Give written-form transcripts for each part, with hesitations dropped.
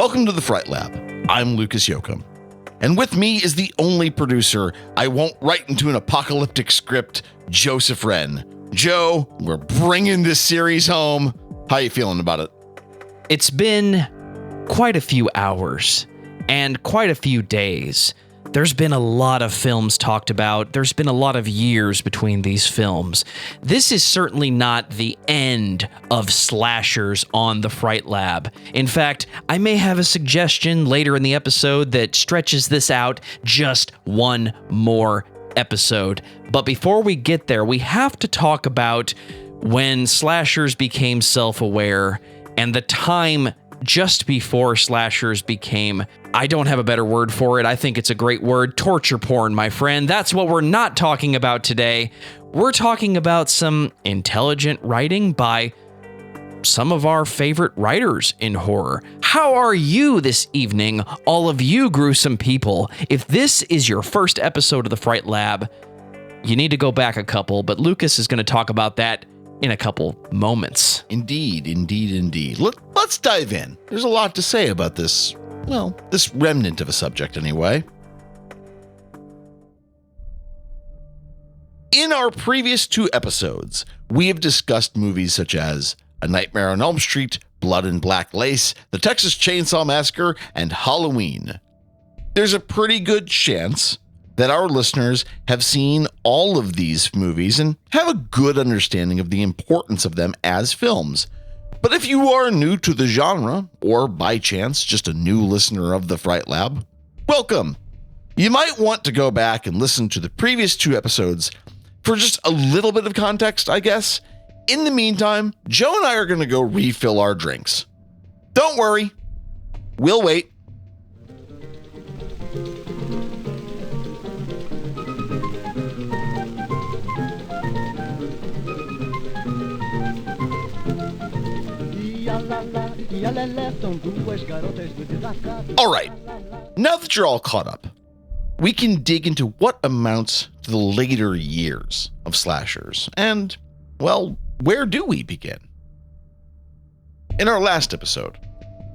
Welcome to the Fright Lab. I'm Lucas Yoakum. And with me is the only producer I won't write into an apocalyptic script, Joseph Wren. Joe, we're bringing this series home. How you feeling about it? It's been quite a few hours and quite a few days. There's been a lot of films talked about. There's been a lot of years between these films. This is certainly not the end of slashers on the Fright Lab. In fact, I may have a suggestion later in the episode that stretches this out just one more episode. But before we get there, we have to talk about when slashers became self-aware and the time just before slashers became, I don't have a better word for it, I think it's a great word, torture porn, my friend. That's what we're not talking about today. We're talking about some intelligent writing by some of our favorite writers in horror. How are you this evening, all of you gruesome people? If this is your first episode of the Fright Lab, you need to go back a couple, but Lucas is going to talk about that in a couple moments. Indeed. Let's dive in. There's a lot to say about this, this remnant of a subject anyway. In our previous two episodes, we have discussed movies such as A Nightmare on Elm Street, Blood and Black Lace, The Texas Chainsaw Massacre, and Halloween. There's a pretty good chance that our listeners have seen all of these movies and have a good understanding of the importance of them as films. But if you are new to the genre, or by chance just a new listener of the Fright Lab, welcome. You might want to go back and listen to the previous two episodes for just a little bit of context, I guess. In the meantime, Joe and I are going to go refill our drinks. Don't worry, we'll wait. All right, now that you're all caught up, we can dig into what amounts to the later years of slashers. And, where do we begin? In our last episode,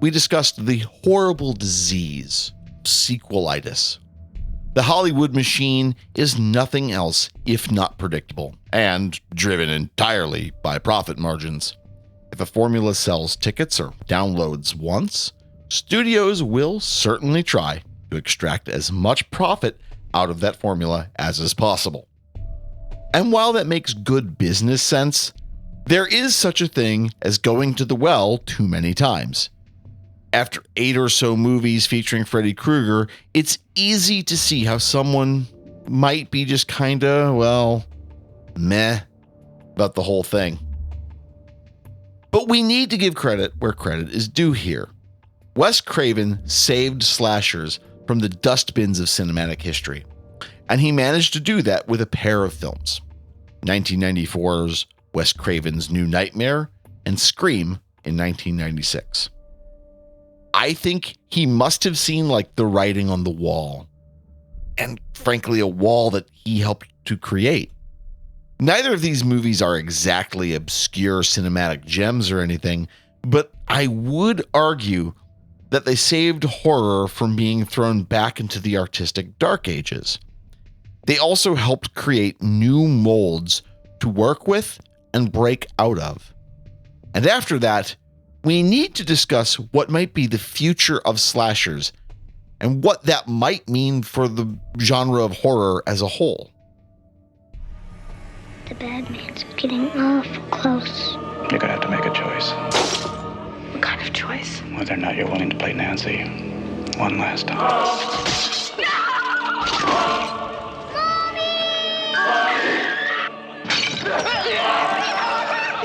we discussed the horrible disease, sequelitis. The Hollywood machine is nothing else if not predictable and driven entirely by profit margins. If a formula sells tickets or downloads once, studios will certainly try to extract as much profit out of that formula as is possible. And while that makes good business sense, there is such a thing as going to the well too many times. After 8 or so movies featuring Freddy Krueger, it's easy to see how someone might be just kinda, meh about the whole thing. But we need to give credit where credit is due here. Wes Craven saved slashers from the dustbins of cinematic history, and he managed to do that with a pair of films: 1994's Wes Craven's New Nightmare and Scream in 1996. I think he must have seen the writing on the wall, and frankly a wall that he helped to create. Neither of these movies are exactly obscure cinematic gems or anything, but I would argue that they saved horror from being thrown back into the artistic dark ages. They also helped create new molds to work with and break out of. And after that, we need to discuss what might be the future of slashers and what that might mean for the genre of horror as a whole. The bad man's getting awful close. You're gonna have to make a choice. What kind of choice? Whether or not you're willing to play Nancy one last time.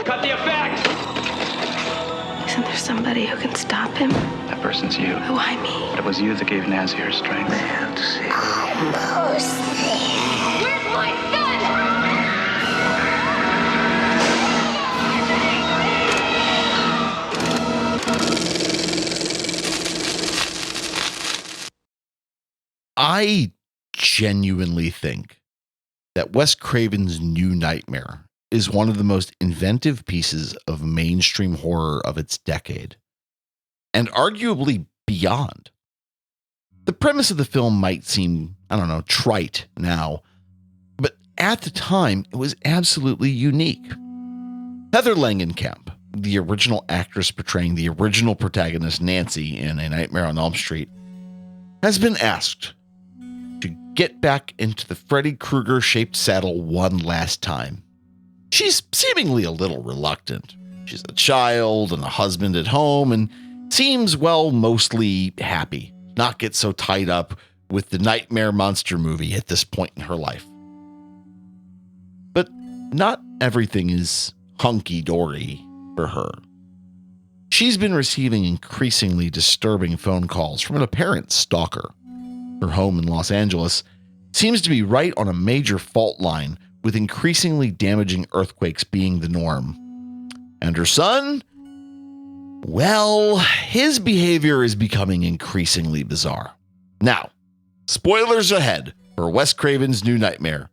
Cut the effect! Isn't there somebody who can stop him? That person's you. Why me? But it was you that gave Nancy her strength. Almost there. Where's my son? I genuinely think that Wes Craven's New Nightmare is one of the most inventive pieces of mainstream horror of its decade, and arguably beyond. The premise of the film might seem, trite now, but at the time, it was absolutely unique. Heather Langenkamp, the original actress portraying the original protagonist Nancy in A Nightmare on Elm Street, has been asked to get back into the Freddy Krueger-shaped saddle one last time. She's seemingly a little reluctant. She's a child and a husband at home and seems, mostly happy, not get so tied up with the Nightmare Monster movie at this point in her life. But not everything is hunky-dory for her. She's been receiving increasingly disturbing phone calls from an apparent stalker. Her home in Los Angeles seems to be right on a major fault line, with increasingly damaging earthquakes being the norm. And her son? Well, his behavior is becoming increasingly bizarre. Now, spoilers ahead for Wes Craven's new Nightmare.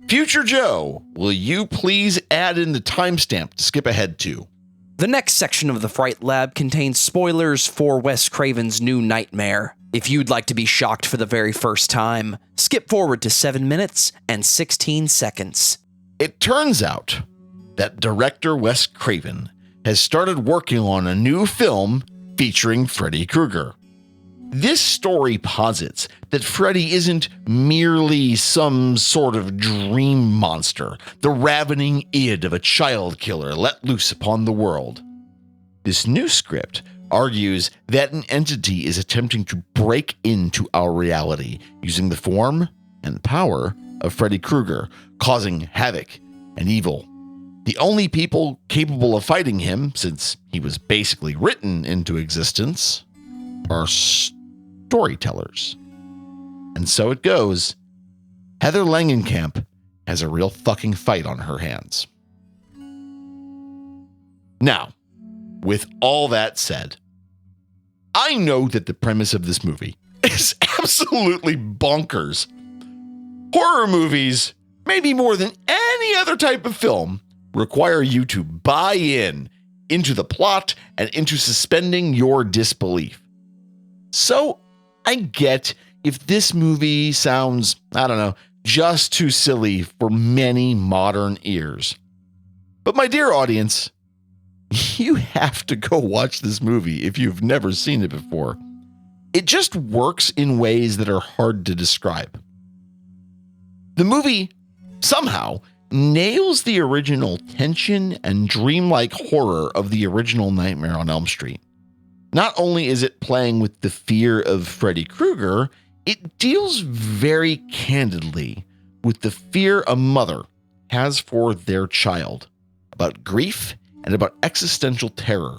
Future Joe, will you please add in the timestamp to skip ahead to? The next section of the Fright Lab contains spoilers for Wes Craven's new Nightmare. If you'd like to be shocked for the very first time, skip forward to 7 minutes and 16 seconds. It turns out that director Wes Craven has started working on a new film featuring Freddy Krueger. This story posits that Freddy isn't merely some sort of dream monster, the ravening id of a child killer let loose upon the world. This new script argues that an entity is attempting to break into our reality using the form and power of Freddy Krueger, causing havoc and evil. The only people capable of fighting him, since he was basically written into existence, are storytellers. And so it goes. Heather Langenkamp has a real fucking fight on her hands. Now, with all that said, I know that the premise of this movie is absolutely bonkers. Horror movies, maybe more than any other type of film, require you to buy into the plot and into suspending your disbelief. So I get if this movie sounds, just too silly for many modern ears. But my dear audience, you have to go watch this movie if you've never seen it before. It just works in ways that are hard to describe. The movie somehow nails the original tension and dreamlike horror of the original Nightmare on Elm Street. Not only is it playing with the fear of Freddy Krueger, it deals very candidly with the fear a mother has for their child, about grief and about existential terror.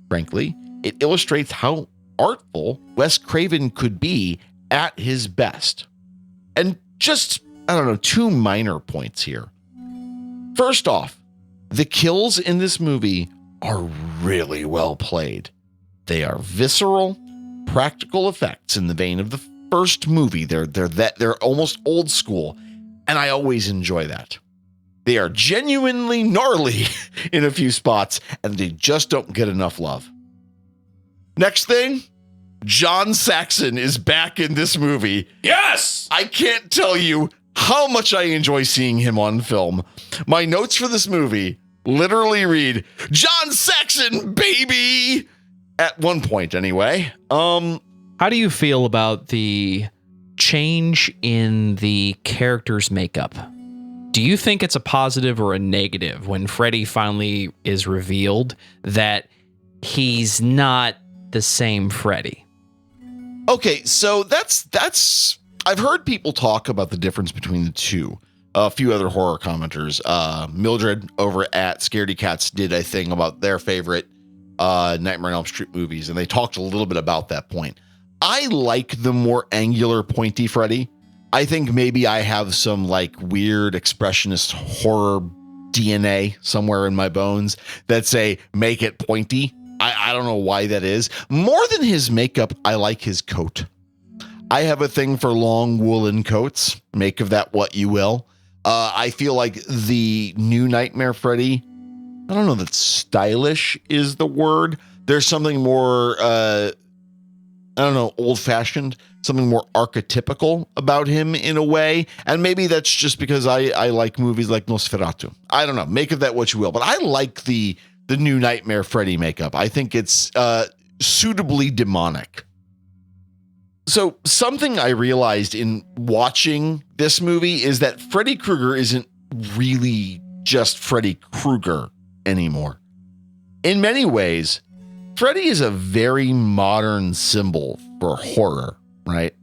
Frankly, it illustrates how artful Wes Craven could be at his best. And just, 2 minor points here. First off, the kills in this movie are really well played. They are visceral, practical effects in the vein of the first movie. They're almost old school, and I always enjoy that. They are genuinely gnarly in a few spots, and they just don't get enough love. Next thing, John Saxon is back in this movie. Yes! I can't tell you how much I enjoy seeing him on film. My notes for this movie literally read, John Saxon, baby! At one point, anyway. How do you feel about the change in the character's makeup? Do you think it's a positive or a negative when Freddy finally is revealed that he's not the same Freddy? Okay, so that's I've heard people talk about the difference between the two. A few other horror commenters, Mildred over at Scaredy Cats did a thing about their favorite Nightmare on Elm Street movies, and they talked a little bit about that point. I like the more angular, pointy Freddy. I think maybe I have some weird expressionist horror DNA somewhere in my bones that say, make it pointy. I don't know why that is. More than his makeup, I like his coat. I have a thing for long woolen coats. Make of that what you will. I feel like the new Nightmare Freddy, I don't know that stylish is the word. There's something more I don't know, old-fashioned, something more archetypical about him in a way. And maybe that's just because I like movies like Nosferatu. I don't know. Make of that what you will. But I like the new Nightmare Freddy makeup. I think it's suitably demonic. So something I realized in watching this movie is that Freddy Krueger isn't really just Freddy Krueger anymore. In many ways, Freddy is a very modern symbol for horror, right?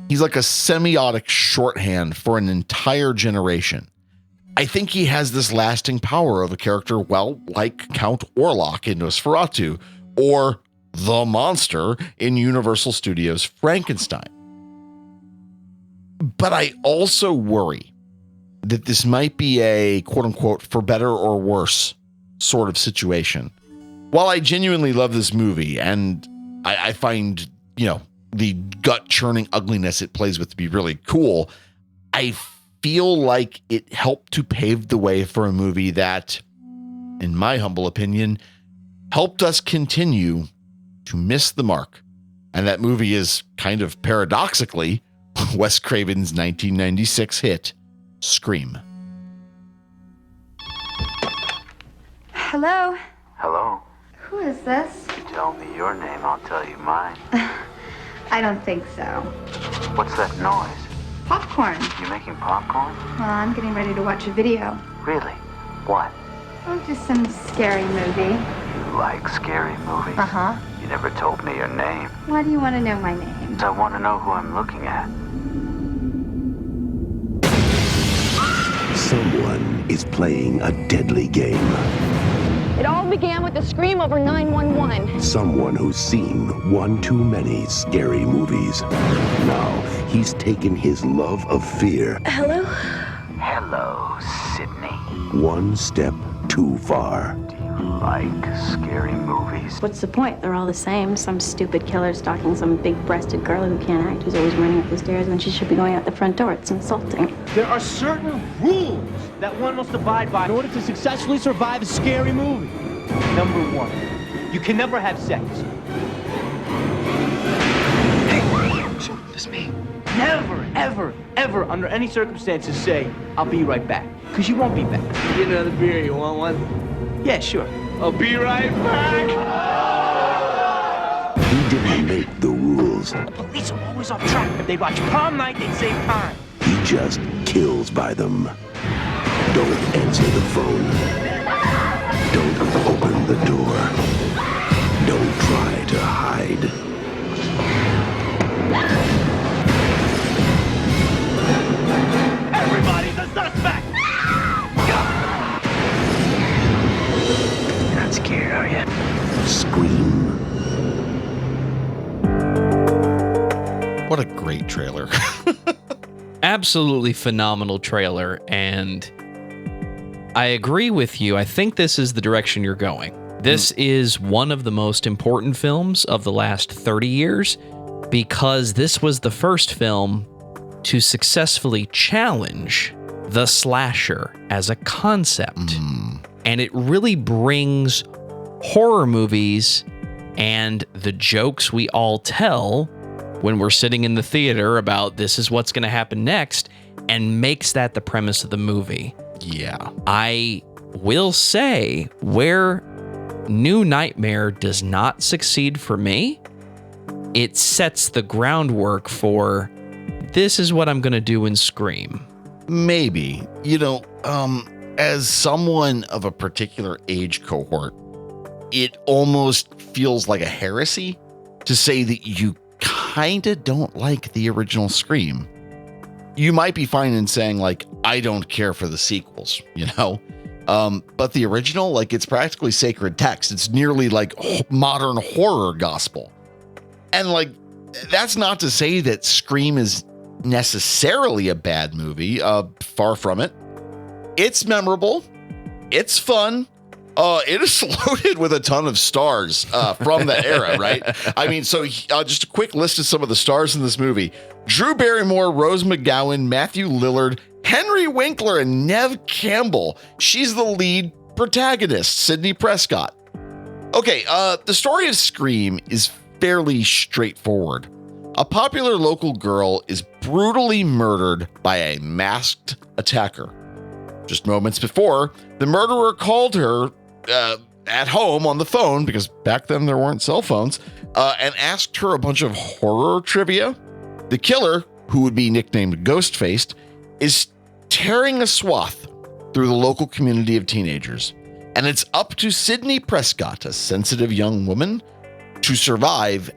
He's like a semiotic shorthand for an entire generation. I think he has this lasting power of a character, well, like Count Orlok in Nosferatu, or the monster in Universal Studios' Frankenstein. But I also worry that this might be a quote-unquote for better or worse sort of situation. While I genuinely love this movie and I find, the gut-churning ugliness it plays with to be really cool, I feel like it helped to pave the way for a movie that, in my humble opinion, helped us continue to miss the mark. And that movie is kind of paradoxically Wes Craven's 1996 hit, Scream. Hello? Hello? Who is this? You tell me your name, I'll tell you mine. I don't think so. What's that noise? Popcorn. You making popcorn? Well, I'm getting ready to watch a video. Really? What? Oh, just some scary movie. You like scary movies? Uh-huh. You never told me your name. Why do you want to know my name? I want to know who I'm looking at. Someone is playing a deadly game. It all began with a scream over 911. Someone who's seen one too many scary movies. Now, he's taken his love of fear Hello? Hello, Sydney. one step too far. Do you like scary movies? What's the point? They're all the same. Some stupid killer stalking some big-breasted girl who can't act, who's always running up the stairs when she should be going out the front door. It's insulting. There are certain rules that one must abide by in order to successfully survive a scary movie. Number one, you can never have sex. Hey, it's me. Never, ever, ever, under any circumstances, say, I'll be right back. Because you won't be back. Get another beer, you want one? Yeah, sure. I'll be right back. He didn't make the rules. The police are always off track. If they watch prom night, they'd save time. He just kills by them. Don't answer the phone. Don't open the door. Don't try to hide. Everybody's a suspect! You're not scared, are you? Scream. What a great trailer. Absolutely phenomenal trailer, and I agree with you. I think this is the direction you're going. This is one of the most important films of the last 30 years because this was the first film to successfully challenge the slasher as a concept. And it really brings horror movies and the jokes we all tell when we're sitting in the theater about this is what's going to happen next and makes that the premise of the movie. Yeah. I will say where New Nightmare does not succeed for me, it sets the groundwork for this is what I'm going to do in Scream. Maybe. As someone of a particular age cohort, it almost feels like a heresy to say that you kind of don't like the original Scream. You might be fine in saying, like, I don't care for the sequels, but the original, like, it's practically sacred text. It's nearly like modern horror gospel. And, like, that's not to say that Scream is necessarily a bad movie. Far from it. It's memorable. It's fun. It is loaded with a ton of stars from that era, right? I mean, so just a quick list of some of the stars in this movie. Drew Barrymore, Rose McGowan, Matthew Lillard, Henry Winkler, and Neve Campbell. She's the lead protagonist, Sidney Prescott. Okay, the story of Scream is fairly straightforward. A popular local girl is brutally murdered by a masked attacker. Just moments before, the murderer called her at home on the phone, because back then there weren't cell phones, and asked her a bunch of horror trivia. The killer, who would be nicknamed Ghostfaced, is tearing a swath through the local community of teenagers. And it's up to Sydney Prescott, a sensitive young woman, to survive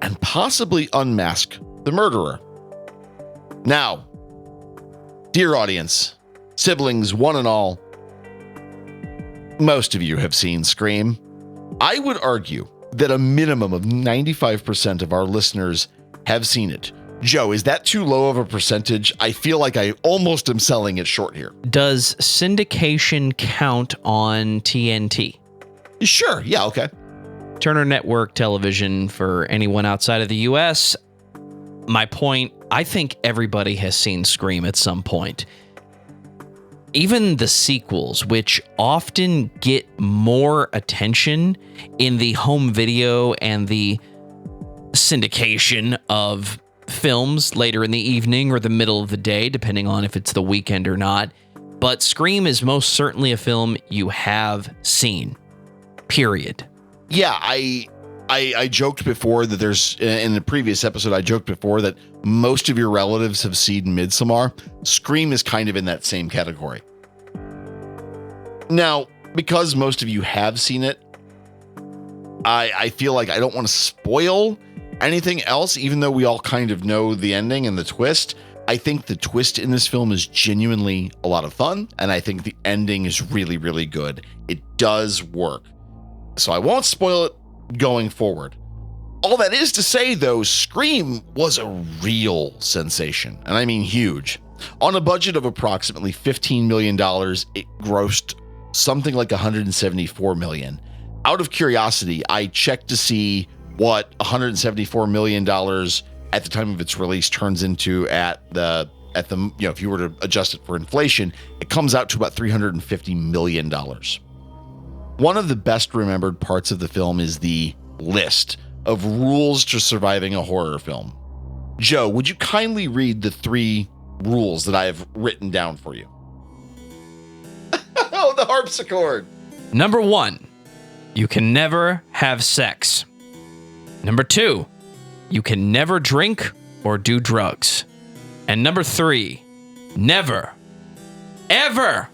and possibly unmask the murderer. Now, dear audience, siblings, one and all, most of you have seen Scream. I would argue that a minimum of 95% of our listeners have seen it. Joe, is that too low of a percentage? I feel like I almost am selling it short here. Does syndication count on TNT? Sure. Yeah. Okay. Turner Network Television for anyone outside of the US. My point, I think everybody has seen Scream at some point. Even the sequels, which often get more attention in the home video and the syndication of films later in the evening or the middle of the day, depending on if it's the weekend or not. But Scream is most certainly a film you have seen. Period. Yeah, I joked before that there's, in the previous episode, I joked before that most of your relatives have seen Midsommar. Scream is kind of in that same category. Now, because most of you have seen it, I feel like I don't want to spoil anything else, even though we all kind of know the ending and the twist. I think the twist in this film is genuinely a lot of fun, and I think the ending is really, really good. It does work. So I won't spoil it going forward. All that is to say, though, Scream was a real sensation, and I mean huge. On a budget of approximately $15 million, it grossed something like $174 million. Out of curiosity, I checked to see what $174 million at the time of its release turns into at the if you were to adjust it for inflation, it comes out to about $350 million. One of the best remembered parts of the film is the list of rules to surviving a horror film. Joe, would you kindly read the 3 rules that I have written down for you? Oh, the harpsichord. Number 1, you can never have sex. Number 2, you can never drink or do drugs. And number 3, never, ever,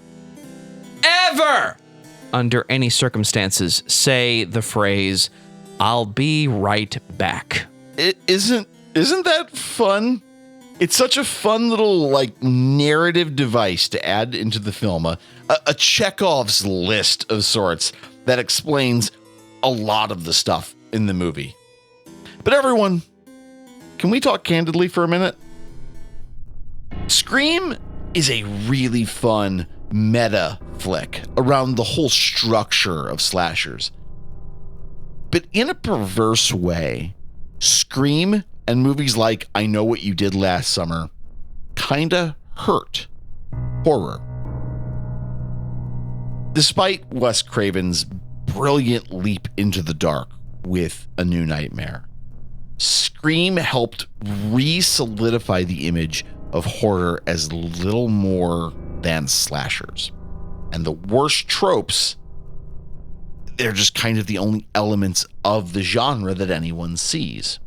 under any circumstances, say the phrase, "I'll be right back." Isn't that fun? It's such a fun little narrative device to add into the film, a Chekhov's list of sorts that explains a lot of the stuff in the movie. But everyone, can we talk candidly for a minute? Scream is a really fun meta flick around the whole structure of slashers. But in a perverse way, Scream and movies like I Know What You Did Last Summer kinda hurt horror. Despite Wes Craven's brilliant leap into the dark with A New Nightmare, Scream helped re-solidify the image of horror as little more than slashers. And the worst tropes, they're just kind of the only elements of the genre that anyone sees.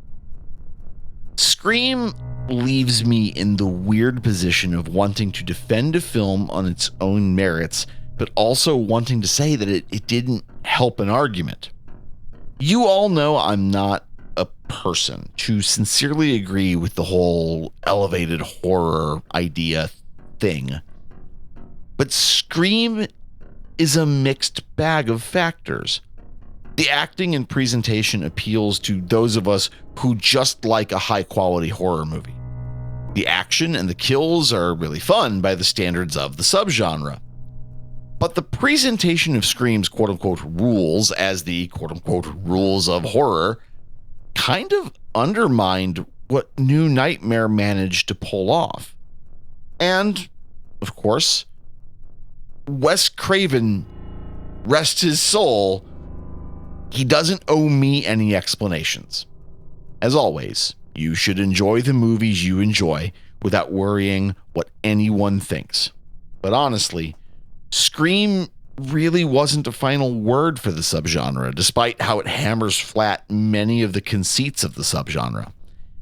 Scream leaves me in the weird position of wanting to defend a film on its own merits, but also wanting to say that it didn't help an argument. You all know I'm not a person to sincerely agree with the whole elevated horror idea thing. But Scream is a mixed bag of factors. The acting and presentation appeals to those of us who just like a high-quality horror movie. The action and the kills are really fun by the standards of the subgenre. But the presentation of Scream's quote-unquote rules as the quote-unquote rules of horror kind of undermined what New Nightmare managed to pull off. And, of course, Wes Craven, rest his soul, he doesn't owe me any explanations. as always, you should enjoy the movies you enjoy without worrying what anyone thinks. But honestly, Scream really wasn't a final word for the subgenre, despite how it hammers flat many of the conceits of the subgenre.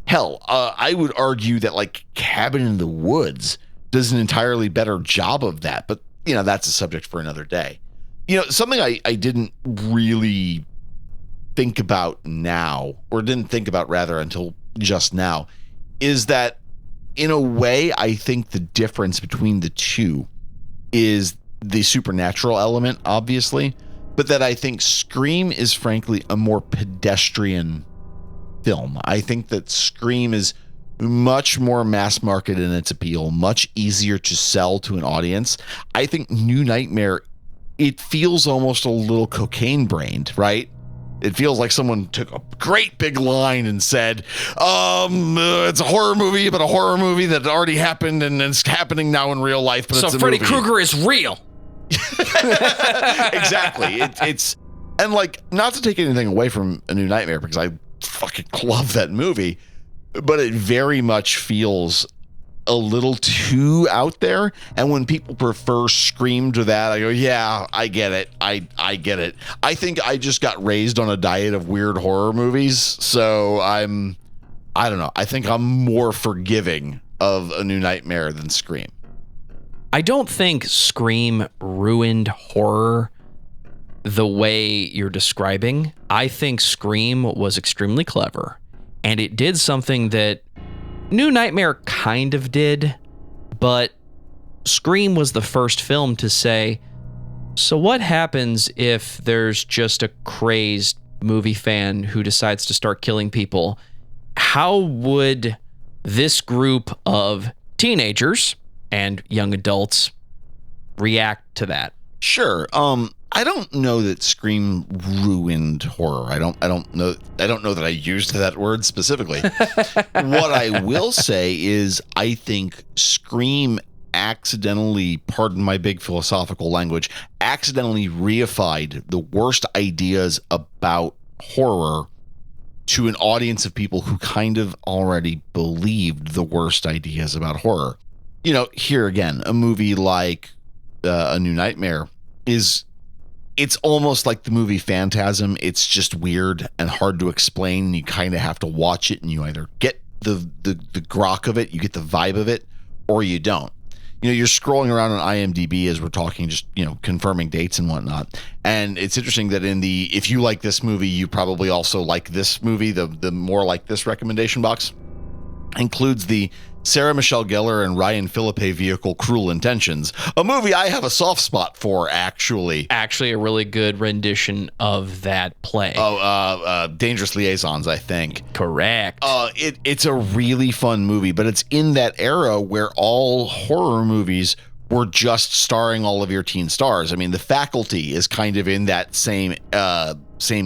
Hell, I would argue that like Cabin in the Woods does an entirely better job of that, but that's a subject for another day. Something I didn't really think about now, or didn't think about rather until just now, is that in a way, I think the difference between the two is the supernatural element, obviously, but that I think Scream is frankly a more pedestrian film. I think that Scream is much more mass market in its appeal, much easier to sell to an audience. I think New Nightmare, it feels almost a little cocaine brained, right? It feels like someone took a great big line and said, it's a horror movie, but a horror movie that already happened and it's happening now in real life. But so it's a Freddy movie. Krueger is real. Exactly. It's and like, not to take anything away from A New Nightmare, because I fucking love that movie, but it very much feels a little too out there. And when people prefer Scream to that, I go, yeah, I get it. I get it. I think I just got raised on a diet of weird horror movies, so I don't know. I think I'm more forgiving of A New Nightmare than Scream. I don't think Scream ruined horror the way you're describing. I think Scream was extremely clever, and it did something that New Nightmare kind of did, but Scream was the first film to say, so what happens if there's just a crazed movie fan who decides to start killing people? How would this group of teenagers and young adults react to that? Sure. I don't know that Scream ruined horror. I don't know that I used that word specifically. What I will say is I think Scream accidentally, pardon my big philosophical language, accidentally reified the worst ideas about horror to an audience of people who kind of already believed the worst ideas about horror. Here again, a movie like A New Nightmare it's almost like the movie Phantasm. It's just weird and hard to explain. And you kind of have to watch it, and you either get the grok of it, you get the vibe of it, or you don't. You're scrolling around on IMDb as we're talking, just, confirming dates and whatnot. And it's interesting that if you like this movie, you probably also like this movie. The more like this recommendation box includes the Sarah Michelle Gellar and Ryan Philippe vehicle Cruel Intentions, a movie I have a soft spot for, actually. Actually, a really good rendition of that play. Dangerous Liaisons, I think. Correct. It's a really fun movie, but it's in that era where all horror movies were just starring all of your teen stars. I mean, The Faculty is kind of in that same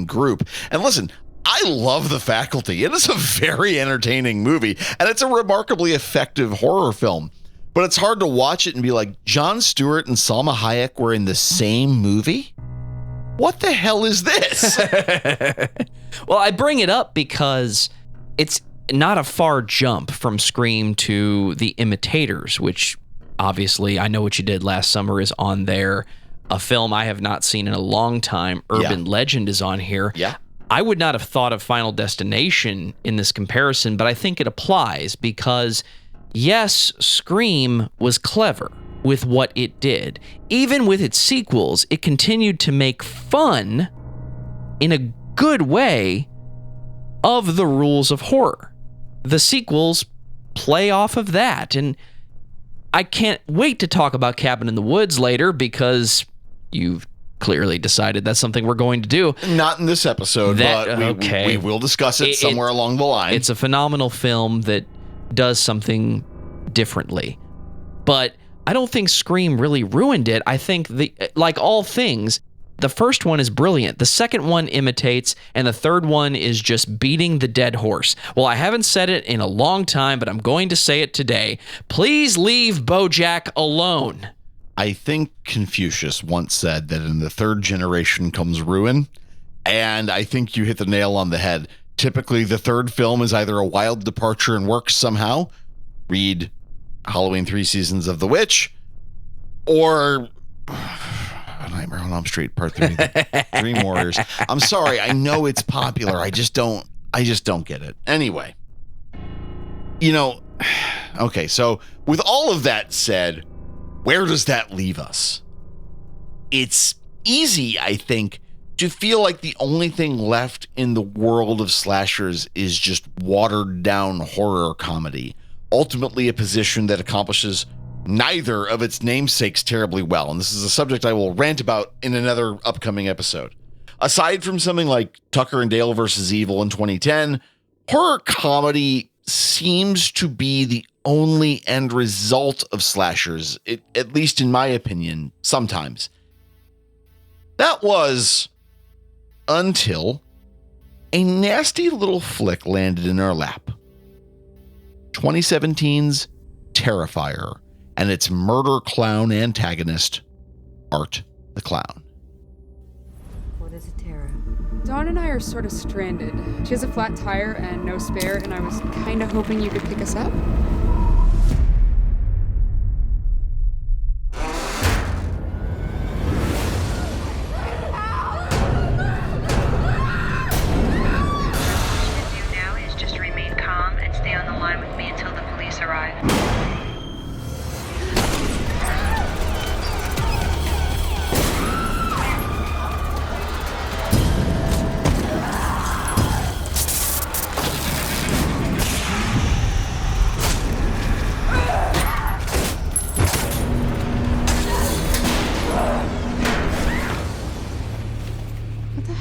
group. And listen, I love The Faculty. It is a very entertaining movie, and it's a remarkably effective horror film. But it's hard to watch it and be like, Jon Stewart and Salma Hayek were in the same movie? What the hell is this? Well, I bring it up because it's not a far jump from Scream to The Imitators, which obviously I Know What You Did Last Summer is on there. A film I have not seen in a long time. Urban Legend is on here. Yeah. I would not have thought of Final Destination in this comparison, but I think it applies because, yes, Scream was clever with what it did. Even with its sequels, it continued to make fun in a good way of the rules of horror. The sequels play off of that, and I can't wait to talk about Cabin in the Woods later because you've clearly decided that's something we're going to do. Not in this episode, but we will discuss it somewhere along the line. It's a phenomenal film that does something differently. But I don't think Scream really ruined it. I think, like all things, the first one is brilliant. The second one imitates, and the third one is just beating the dead horse. Well, I haven't said it in a long time, but I'm going to say it today. Please leave BoJack alone. I think Confucius once said that in the third generation comes ruin, and I think you hit the nail on the head. Typically, the third film is either a wild departure and works somehow, read Halloween 3 Seasons of the Witch, or Nightmare on Elm Street Part 3, Dream Warriors. I'm sorry, I know it's popular. I just don't get it. Anyway, okay, so with all of that said, where does that leave us? It's easy, I think, to feel like the only thing left in the world of slashers is just watered down horror comedy, ultimately a position that accomplishes neither of its namesakes terribly well. And this is a subject I will rant about in another upcoming episode. Aside from something like Tucker and Dale vs. Evil in 2010, horror comedy seems to be the only end result of slashers, at least in my opinion, sometimes. That was until a nasty little flick landed in our lap. 2017's Terrifier and its murder clown antagonist, Art the Clown. What is it, Tara? Dawn and I are sort of stranded. She has a flat tire and no spare, and I was kind of hoping you could pick us up.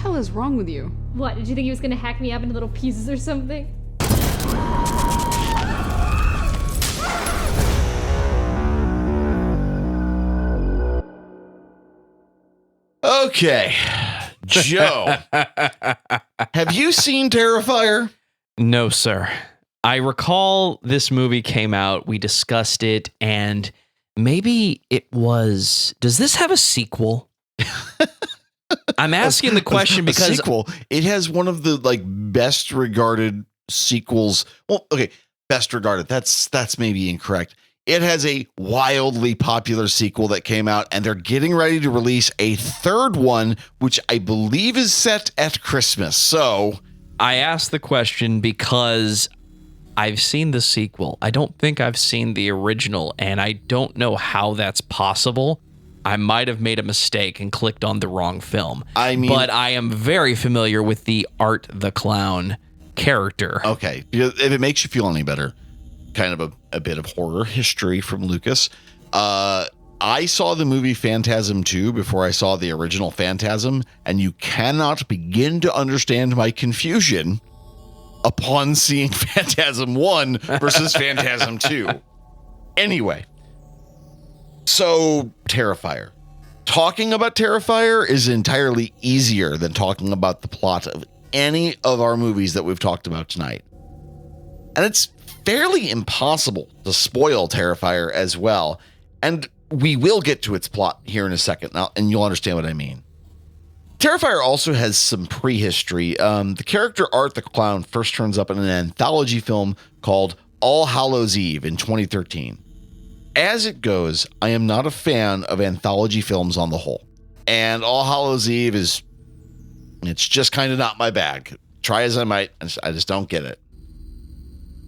What is wrong with you? What, did you think he was gonna hack me up into little pieces or something? Okay, Joe, have you seen Terrifier? No, sir. I recall this movie came out, we discussed it, and maybe it was... Does this have a sequel? I'm asking the question because sequel, it has one of the best regarded sequels. Well, okay, best regarded. That's maybe incorrect. It has a wildly popular sequel that came out, and they're getting ready to release a third one, which I believe is set at Christmas. So I asked the question because I've seen the sequel. I don't think I've seen the original, and I don't know how that's possible. I might have made a mistake and clicked on the wrong film. But I am very familiar with the Art the Clown character. Okay, if it makes you feel any better, kind of a bit of horror history from Lucas. I saw the movie Phantasm 2 before I saw the original Phantasm, and you cannot begin to understand my confusion upon seeing Phantasm 1 versus Phantasm 2. Anyway. So, Terrifier. Talking about Terrifier is entirely easier than talking about the plot of any of our movies that we've talked about tonight. And it's fairly impossible to spoil Terrifier as well. And we will get to its plot here in a second now, and you'll understand what I mean. Terrifier also has some prehistory. The character Art the Clown first turns up in an anthology film called All Hallows Eve in 2013. As it goes, I am not a fan of anthology films on the whole. And All Hallows Eve it's just kind of not my bag. Try as I might, I just don't get it.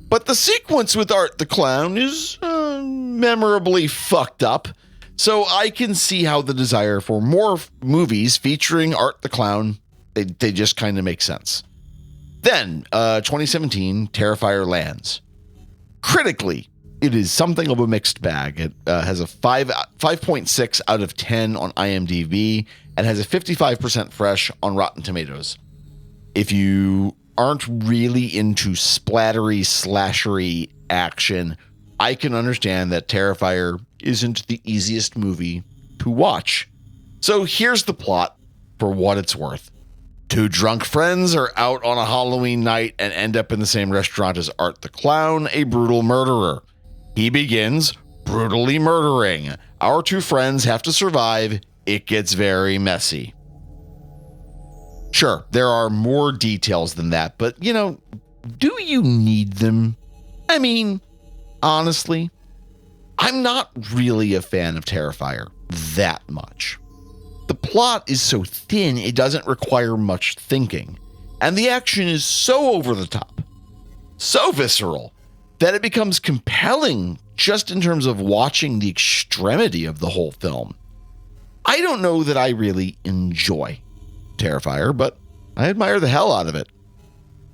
But the sequence with Art the Clown is memorably fucked up. So I can see how the desire for more movies featuring Art the Clown, they just kind of make sense. Then, 2017, Terrifier lands. Critically, it is something of a mixed bag. It has a 5.6 out of 10 on IMDb and has a 55% fresh on Rotten Tomatoes. If you aren't really into splattery, slashery action, I can understand that Terrifier isn't the easiest movie to watch. So here's the plot for what it's worth. Two drunk friends are out on a Halloween night and end up in the same restaurant as Art the Clown, a brutal murderer. He begins brutally murdering. Our two friends have to survive. It gets very messy. Sure, there are more details than that, but do you need them? I mean, honestly, I'm not really a fan of Terrifier that much. The plot is so thin, it doesn't require much thinking, and the action is so over the top, so visceral, that it becomes compelling just in terms of watching the extremity of the whole film. I don't know that I really enjoy Terrifier, but I admire the hell out of it.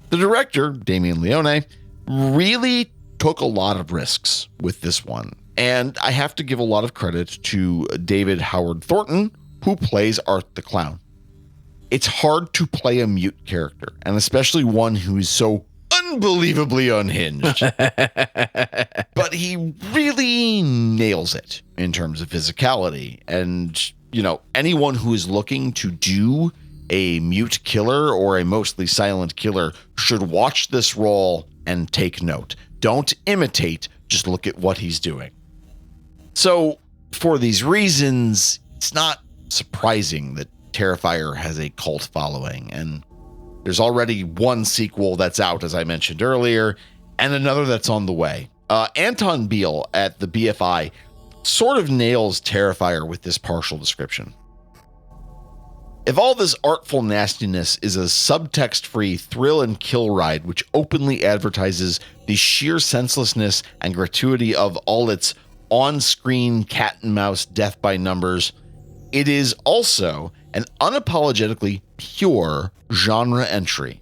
The director, Damien Leone, really took a lot of risks with this one, and I have to give a lot of credit to David Howard Thornton, who plays Art the Clown. It's hard to play a mute character, and especially one who is so unbelievably unhinged. But he really nails it in terms of physicality. And, anyone who is looking to do a mute killer or a mostly silent killer should watch this role and take note. Don't imitate, just look at what he's doing. So, for these reasons, it's not surprising that Terrifier has a cult following, and there's already one sequel that's out, as I mentioned earlier, and another that's on the way. Anton Beal at the BFI sort of nails Terrifier with this partial description. If all this artful nastiness is a subtext-free thrill and kill ride which openly advertises the sheer senselessness and gratuity of all its on-screen cat and mouse death by numbers, it is also an unapologetically pure genre entry,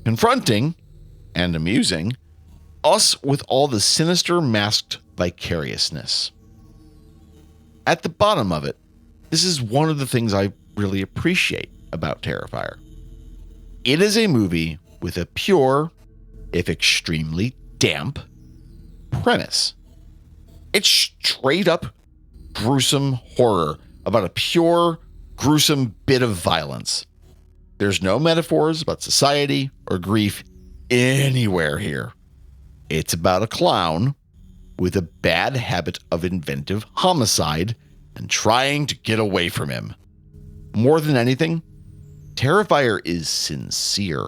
confronting and amusing us with all the sinister masked vicariousness. At the bottom of it, this is one of the things I really appreciate about Terrifier. It is a movie with a pure, if extremely damp, premise. It's straight up gruesome horror about a pure, gruesome bit of violence. There's no metaphors about society or grief anywhere here. It's about a clown with a bad habit of inventive homicide and trying to get away from him. More than anything, Terrifier is sincere.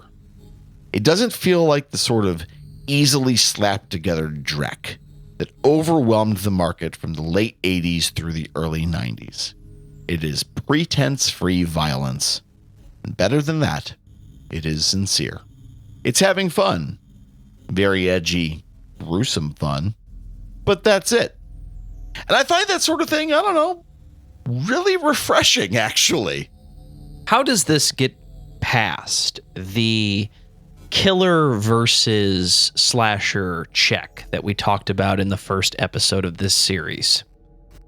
It doesn't feel like the sort of easily slapped together dreck that overwhelmed the market from the late 80s through the early 90s. It is pretense-free violence. And better than that, it is sincere. It's having fun. Very edgy, gruesome fun. But that's it. And I find that sort of thing, I don't know, really refreshing, actually. How does this get past the killer versus slasher check that we talked about in the first episode of this series?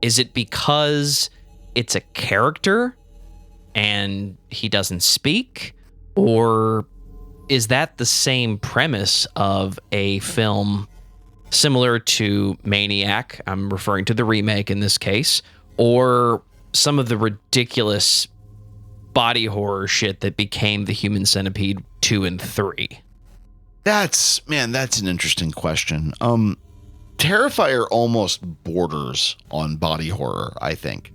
Is it because it's a character and he doesn't speak? Or is that the same premise of a film similar to Maniac? I'm referring to the remake in this case, or some of the ridiculous body horror shit that became The Human Centipede 2 and 3? That's an interesting question. Terrifier almost borders on body horror, I think.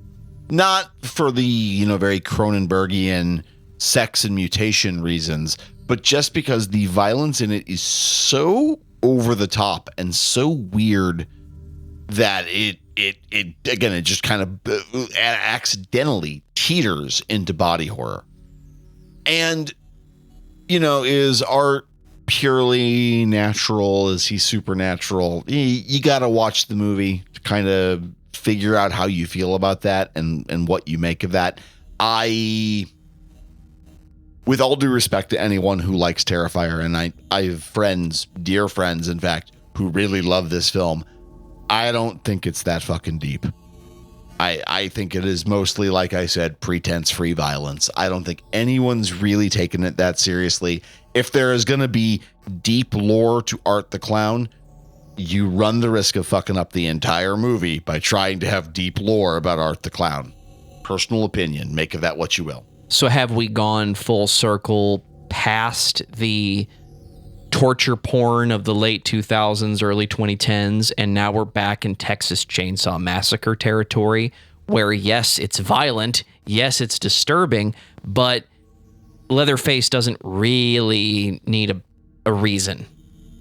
Not for the, very Cronenbergian sex and mutation reasons, but just because the violence in it is so over the top and so weird that it just kind of accidentally teeters into body horror. And, is art purely natural? Is he supernatural? You got to watch the movie to kind of figure out how you feel about that and what you make of that. With all due respect to anyone who likes Terrifier, and I have friends, dear friends, in fact, who really love this film, I don't think it's that fucking deep. I think it is mostly, like I said, pretense-free violence. I don't think anyone's really taken it that seriously. If there is going to be deep lore to Art the Clown, you run the risk of fucking up the entire movie by trying to have deep lore about Art the Clown. Personal opinion. Make of that what you will. So have we gone full circle past the torture porn of the late 2000s, early 2010s, and now we're back in Texas Chainsaw Massacre territory where, yes, it's violent, yes, it's disturbing, but Leatherface doesn't really need a reason.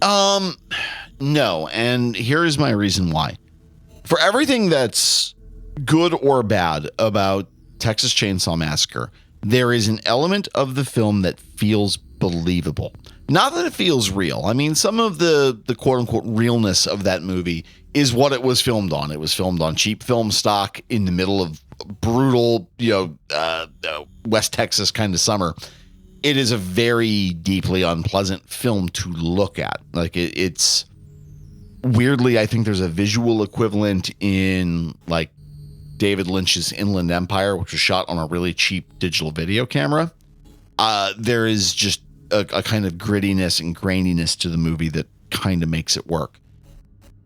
No, and here is my reason why. For everything that's good or bad about Texas Chainsaw Massacre, there is an element of the film that feels believable. Not that it feels real. I mean, some of the quote-unquote realness of that movie is what it was filmed on. It was filmed on cheap film stock in the middle of brutal, West Texas kind of summer. It is a very deeply unpleasant film to look at. Like, it's weirdly, I think there's a visual equivalent in like David Lynch's Inland Empire, which was shot on a really cheap digital video camera. There is just a kind of grittiness and graininess to the movie that kind of makes it work.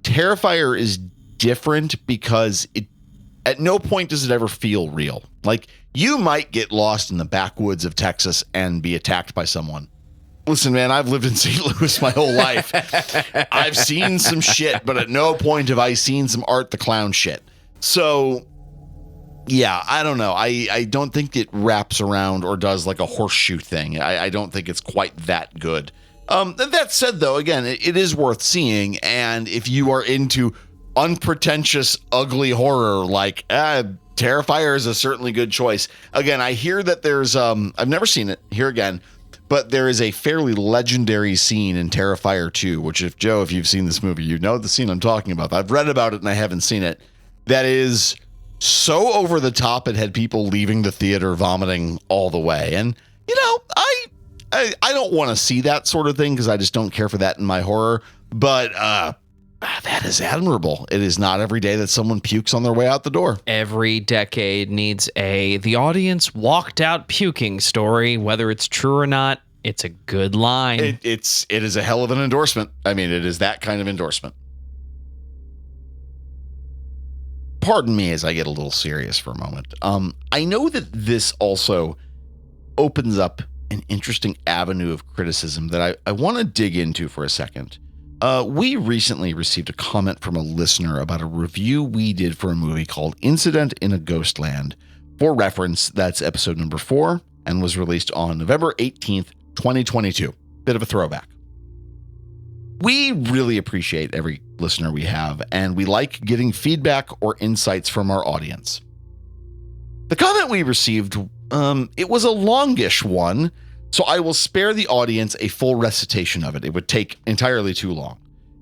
Terrifier is different because it at no point does it ever feel real. Like, you might get lost in the backwoods of Texas and be attacked by someone. Listen, man, I've lived in St. Louis my whole life. I've seen some shit, but at no point have I seen some Art the Clown shit. So, yeah, I don't know. I don't think it wraps around or does like a horseshoe thing. I don't think it's quite that good. That said, though, again, it is worth seeing. And if you are into unpretentious, ugly horror, like Terrifier is a certainly good choice. Again, I hear that there's, I've never seen it, here again, but there is a fairly legendary scene in Terrifier 2, which if you've seen this movie, you know the scene I'm talking about. I've read about it and I haven't seen it. That is so over the top, it had people leaving the theater vomiting all the way. And, I don't want to see that sort of thing because I just don't care for that in my horror. But that is admirable. It is not every day that someone pukes on their way out the door. Every decade needs the audience walked out puking story. Whether it's true or not, it's a good line. It is a hell of an endorsement. I mean, it is that kind of endorsement. Pardon me as I get a little serious for a moment. I know that this also opens up an interesting avenue of criticism that I want to dig into for a second. We recently received a comment from a listener about a review we did for a movie called Incident in a Ghostland. For reference, that's episode number 4 and was released on November 18th, 2022. Bit of a throwback. We really appreciate every listener we have, and we like getting feedback or insights from our audience. The comment we received, it was a longish one, so I will spare the audience a full recitation of it. It would take entirely too long.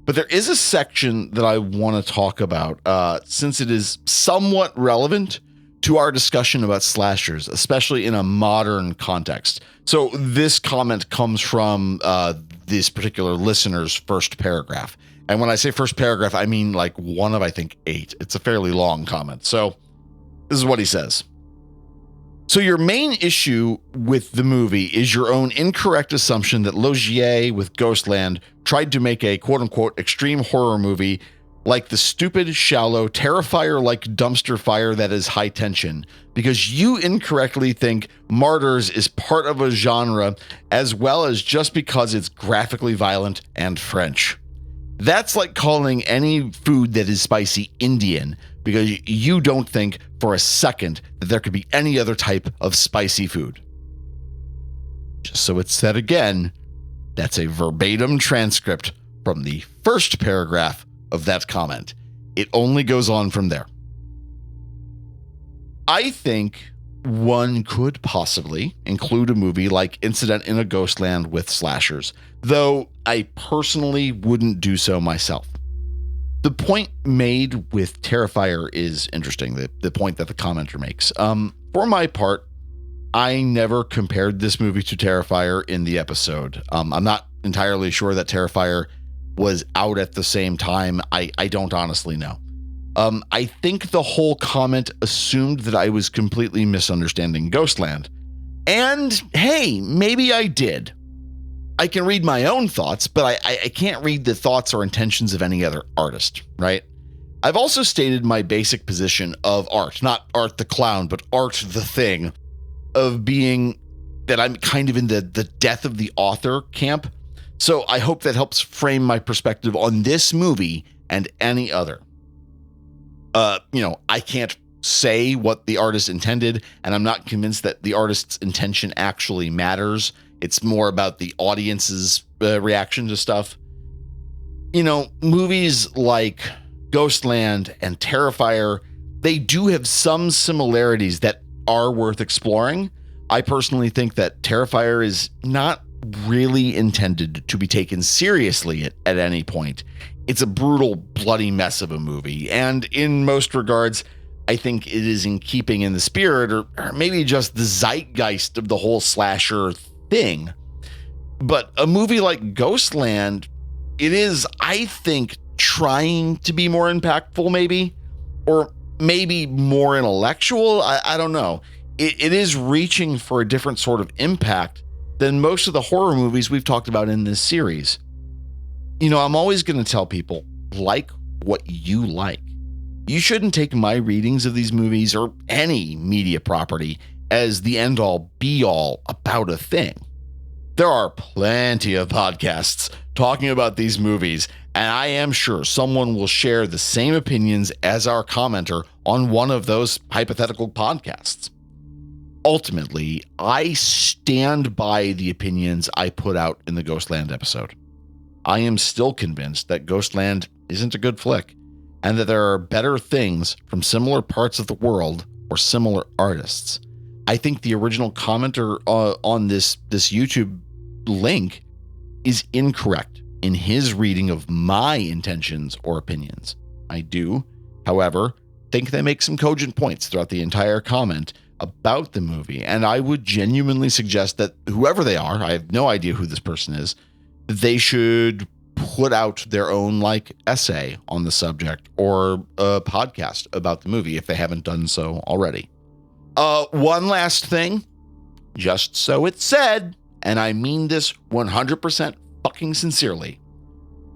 But there is a section that I want to talk about, since it is somewhat relevant to our discussion about slashers, especially in a modern context. So this comment comes from this particular listener's first paragraph. And when I say first paragraph, I mean like one of, I think, 8. It's a fairly long comment. So this is what he says. So your main issue with the movie is your own incorrect assumption that Logier with Ghostland tried to make a quote-unquote extreme horror movie like the stupid, shallow, Terrifier-like dumpster fire that is high tension, because you incorrectly think Martyrs is part of a genre as well as just because it's graphically violent and French. That's like calling any food that is spicy Indian, because you don't think for a second that there could be any other type of spicy food. Just so it's said again, that's a verbatim transcript from the first paragraph of that comment. It only goes on from there. I think one could possibly include a movie like Incident in a Ghostland with slashers, though I personally wouldn't do so myself. The point made with Terrifier is interesting, the point that the commenter makes. For my part, I never compared this movie to Terrifier in the episode. I'm not entirely sure that Terrifier was out at the same time. I don't honestly know. I think the whole comment assumed that I was completely misunderstanding Ghostland. And hey, maybe I did. I can read my own thoughts, but I can't read the thoughts or intentions of any other artist, right? I've also stated my basic position of art, not Art the Clown, but Art the Thing, of being that I'm kind of in the death of the author camp. So I hope that helps frame my perspective on this movie and any other. I can't say what the artist intended, and I'm not convinced that the artist's intention actually matters. It's more about the audience's reaction to stuff. You know, movies like Ghostland and Terrifier, they do have some similarities that are worth exploring. I personally think that Terrifier is not really intended to be taken seriously at any point. It's a brutal, bloody mess of a movie, and in most regards, I think it is in keeping in the spirit, or maybe just the zeitgeist of the whole slasher thing. But a movie like Ghostland, it is, I think, trying to be more impactful, maybe, or maybe more intellectual. I don't know. It is reaching for a different sort of impact than most of the horror movies we've talked about in this series. You know, I'm always going to tell people, like what you like. You shouldn't take my readings of these movies or any media property as the end-all be-all about a thing. There are plenty of podcasts talking about these movies, and I am sure someone will share the same opinions as our commenter on one of those hypothetical podcasts. Ultimately, I stand by the opinions I put out in the Ghostland episode. I am still convinced that Ghostland isn't a good flick, and that there are better things from similar parts of the world or similar artists. I think the original commenter on this YouTube link is incorrect in his reading of my intentions or opinions. I do, however, think they make some cogent points throughout the entire comment about the movie, and I would genuinely suggest that whoever they are, I have no idea who this person is, they should put out their own essay on the subject or a podcast about the movie if they haven't done so already. One last thing, just so it's said, and I mean this 100% fucking sincerely.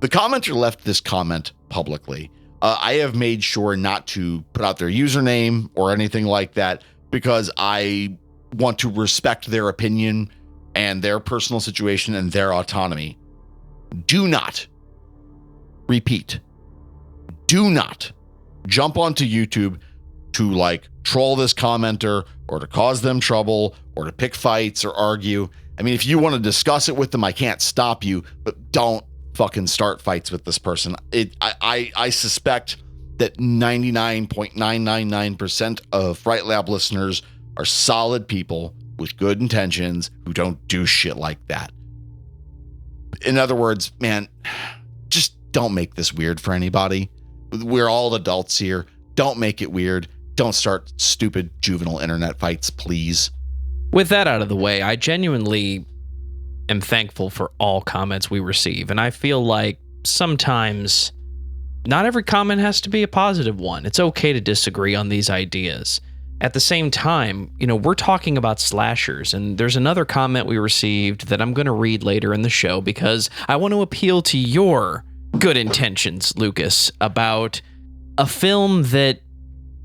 The commenter left this comment publicly. I have made sure not to put out their username or anything like that because I want to respect their opinion and their personal situation and their autonomy. Do not, repeat, do not jump onto YouTube to troll this commenter or to cause them trouble or to pick fights or argue. I mean, if you want to discuss it with them, I can't stop you, but don't fucking start fights with this person. I suspect that 99.999% of Fright Lab listeners are solid people with good intentions who don't do shit like that. In other words, man, just don't make this weird for anybody. We're all adults here. Don't make it weird. Don't start stupid juvenile internet fights, please. With that out of the way, I genuinely am thankful for all comments we receive, and I feel like sometimes not every comment has to be a positive one. It's okay to disagree on these ideas. At the same time, we're talking about slashers, and there's another comment we received that I'm going to read later in the show because I want to appeal to your good intentions, Lucas, about a film that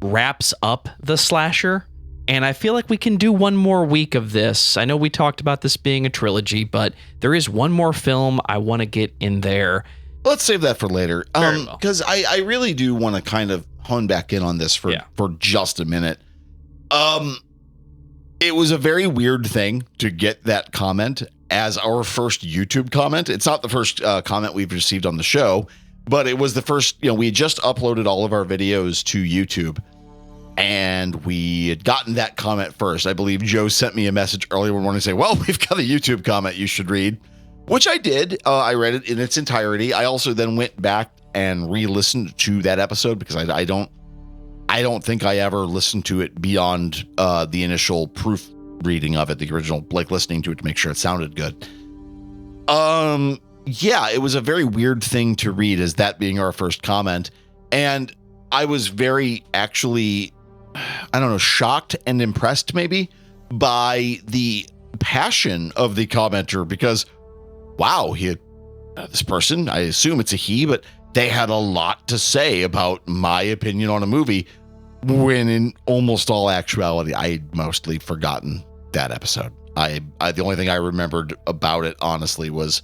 wraps up the slasher. And I feel like we can do one more week of this. I know we talked about this being a trilogy, but there is one more film I want to get in there. Let's save that for later. Because I really do want to kind of hone back in on this for just a minute. It was a very weird thing to get that comment as our first YouTube comment. It's not the first comment we've received on the show, but it was the first, we had just uploaded all of our videos to YouTube. And we had gotten that comment first. I believe Joe sent me a message earlier one morning saying, well, we've got a YouTube comment you should read, which I did. I read it in its entirety. I also then went back and re-listened to that episode because I don't think I ever listened to it beyond the initial proof reading of it, the original, listening to it to make sure it sounded good. Yeah, it was a very weird thing to read as that being our first comment. And I was very actually, shocked and impressed maybe by the passion of the commenter because, wow, this person, I assume it's a he, but they had a lot to say about my opinion on a movie when in almost all actuality, I had mostly forgotten that episode. The only thing I remembered about it, honestly, was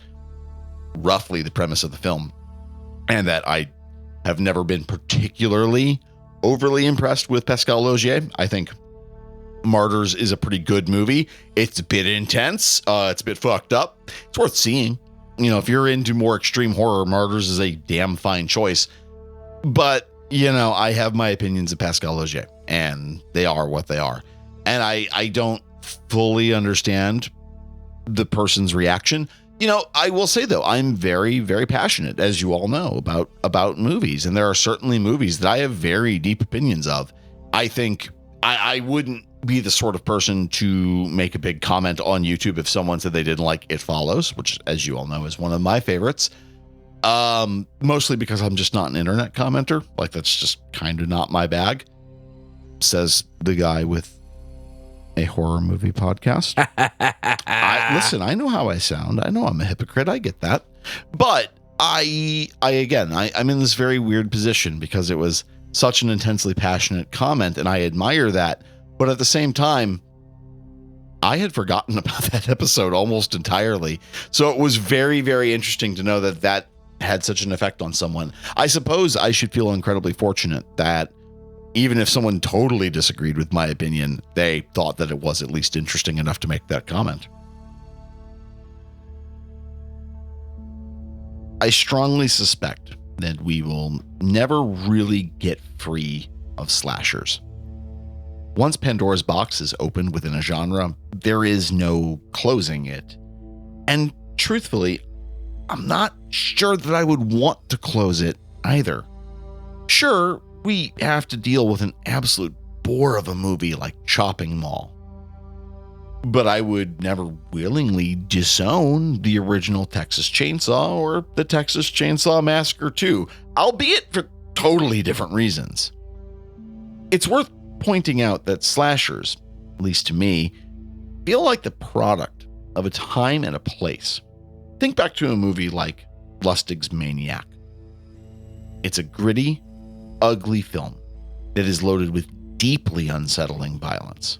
roughly the premise of the film and that I have never been particularly overly impressed with Pascal Laugier. I think Martyrs is a pretty good movie. It's a bit intense. It's a bit fucked up. It's worth seeing. You know, if you're into more extreme horror, Martyrs is a damn fine choice. But, you know, I have my opinions of Pascal Laugier, and they are what they are. And I don't fully understand the person's reaction. You know, I will say, though, I'm very, very passionate, as you all know, about movies. And there are certainly movies that I have very deep opinions of. I think I wouldn't be the sort of person to make a big comment on YouTube if someone said they didn't like It Follows, which, as you all know, is one of my favorites. Mostly because I'm just not an internet commenter. Like, that's just kind of not my bag, says the guy with a horror movie podcast. Listen, I know how I sound. I know I'm a hypocrite. I get that. But I'm in this very weird position because it was such an intensely passionate comment, and I admire that. But at the same time, I had forgotten about that episode almost entirely. So it was very, very interesting to know that had such an effect on someone. I suppose I should feel incredibly fortunate that even if someone totally disagreed with my opinion, they thought that it was at least interesting enough to make that comment. I strongly suspect that we will never really get free of slashers. Once Pandora's box is opened within a genre, there is no closing it. And truthfully, I'm not sure that I would want to close it either. Sure, we have to deal with an absolute bore of a movie like Chopping Mall. But I would never willingly disown the original Texas Chainsaw or the Texas Chainsaw Massacre 2, albeit for totally different reasons. It's worth pointing out that slashers, at least to me, feel like the product of a time and a place. Think back to a movie like Lustig's Maniac. It's a gritty, ugly film that is loaded with deeply unsettling violence.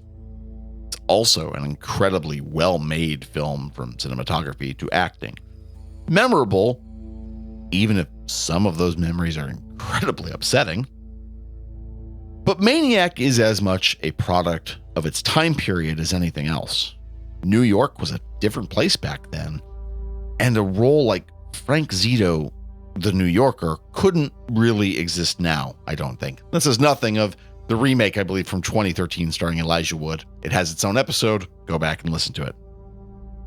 It's also an incredibly well-made film from cinematography to acting. Memorable, even if some of those memories are incredibly upsetting. But Maniac is as much a product of its time period as anything else. New York was a different place back then, and a role like Frank Zito, the New Yorker, couldn't really exist now, I don't think. This is nothing of the remake, I believe, from 2013 starring Elijah Wood. It has its own episode. Go back and listen to it.